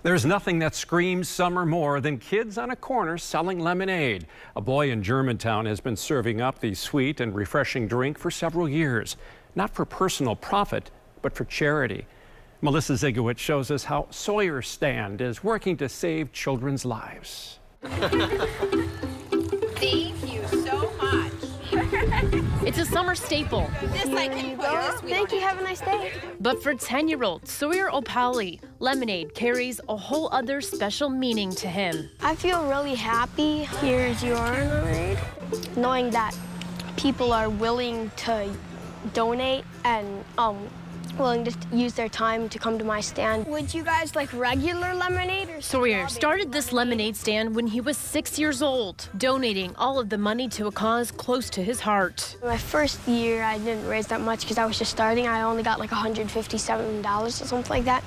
There's nothing that screams summer more than kids on a corner selling lemonade. A boy in Germantown has been serving up the sweet and refreshing drink for several years, not for personal profit, but for charity. Melissa Zigowitz shows us how Sawyer's Stand is working to save children's lives. Thank you so much. It's a summer staple. This I can put. Thank you. Have a nice day. But for 10-year-old Sawyer Opali, lemonade carries a whole other special meaning to him. I feel really happy. Here's your lemonade. Knowing that people are willing to donate and willing to use their time to come to my stand. Would you guys like regular lemonade or Sawyer started this lemonade stand when he was 6 years old, donating all of the money to a cause close to his heart. My first year, I didn't raise that much because I was just starting. I only got like $157 or something like that.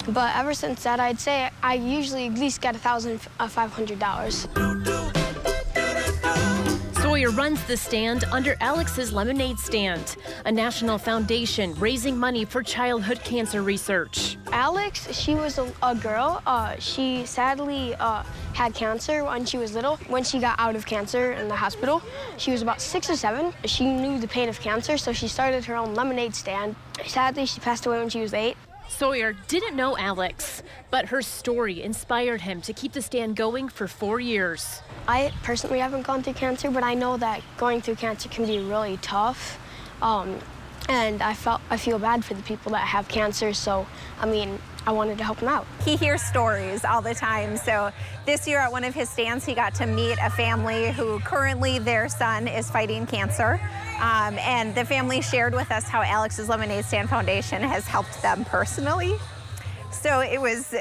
But ever since that, I'd say I usually at least get $1,500. Sawyer runs the stand under Alex's Lemonade Stand, a national foundation raising money for childhood cancer research. Alex, she was a girl. She sadly had cancer when she was little. When she got out of cancer in the hospital, she was about 6 or 7. She knew the pain of cancer, so she started her own lemonade stand. Sadly, she passed away when she was 8. Sawyer didn't know Alex, but her story inspired him to keep the stand going for 4 years. I personally haven't gone through cancer, but I know that going through cancer can be really tough. And I feel bad for the people that have cancer, so, I wanted to help them out. He hears stories all the time, so this year at one of his stands, he got to meet a family who currently their son is fighting cancer. And the family shared with us how Alex's Lemonade Stand Foundation has helped them personally. So it was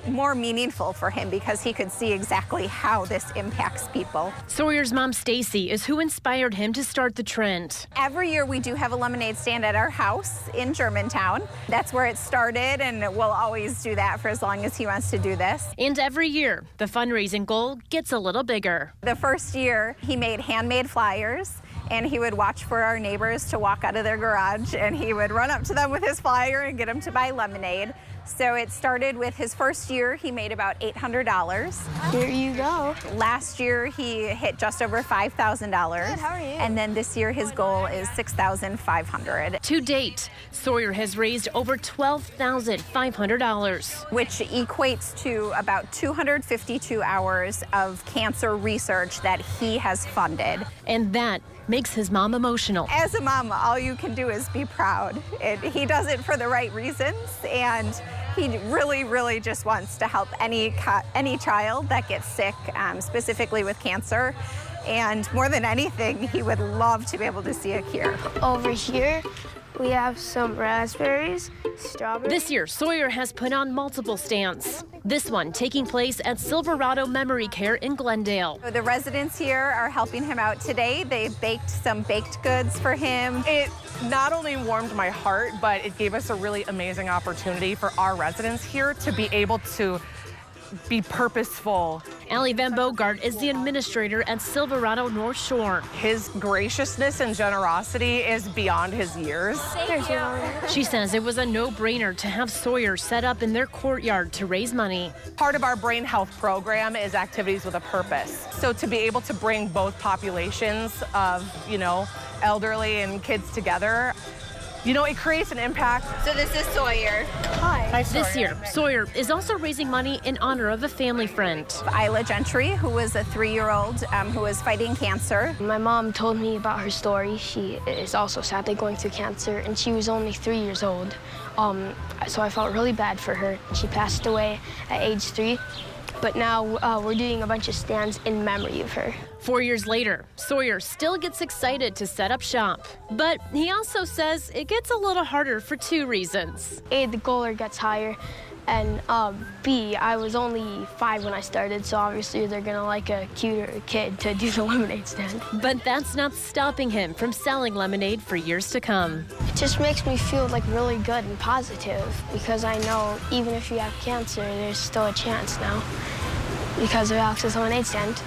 more meaningful for him because he could see exactly how this impacts people. Sawyer's mom, Stacy, is who inspired him to start the trend. Every year we do have a lemonade stand at our house in Germantown. That's where it started, and we'll always do that for as long as he wants to do this. And every year, the fundraising goal gets a little bigger. The first year, he made handmade flyers, and he would watch for our neighbors to walk out of their garage, and he would run up to them with his flyer and get them to buy lemonade. So it started with his first year, he made about $800. Here you go. Last year, he hit just over $5,000. Good, how are you? And then this year, his goal is $6,500. To date, Sawyer has raised over $12,500. Which equates to about 252 hours of cancer research that he has funded. And that makes his mom emotional. As a mom, all you can do is be proud. He does it for the right reasons, and he really, really just wants to help any child that gets sick, specifically with cancer. And more than anything, he would love to be able to see a cure. Over here, we have some raspberries, strawberries. This year, Sawyer has put on multiple stands. This one taking place at Silverado Memory Care in Glendale. The residents here are helping him out today. They baked some baked goods for him. It not only warmed my heart, but it gave us a really amazing opportunity for our residents here to be able to be purposeful. Allie Van Bogart is the administrator at Silverado North Shore. His graciousness and generosity is beyond his years. She says it was a no-brainer to have Sawyer set up in their courtyard to raise money. Part of our brain health program is activities with a purpose. So to be able to bring both populations of, elderly and kids together, it creates an impact. So this is Sawyer. Hi. This year, Sawyer is also raising money in honor of a family friend. Isla Gentry, who was a 3-year-old who was fighting cancer. My mom told me about her story. She is also sadly going through cancer, and she was only 3 years old. So I felt really bad for her. She passed away at age 3. But now we're doing a bunch of stands in memory of her. 4 years later, Sawyer still gets excited to set up shop. But he also says it gets a little harder for 2 reasons. A, the goaler gets higher, and B, I was only 5 when I started, so obviously they're gonna like a cuter kid to do the lemonade stand. But that's not stopping him from selling lemonade for years to come. It just makes me feel like really good and positive because I know even if you have cancer, there's still a chance now because of Alex's Lemonade Stand.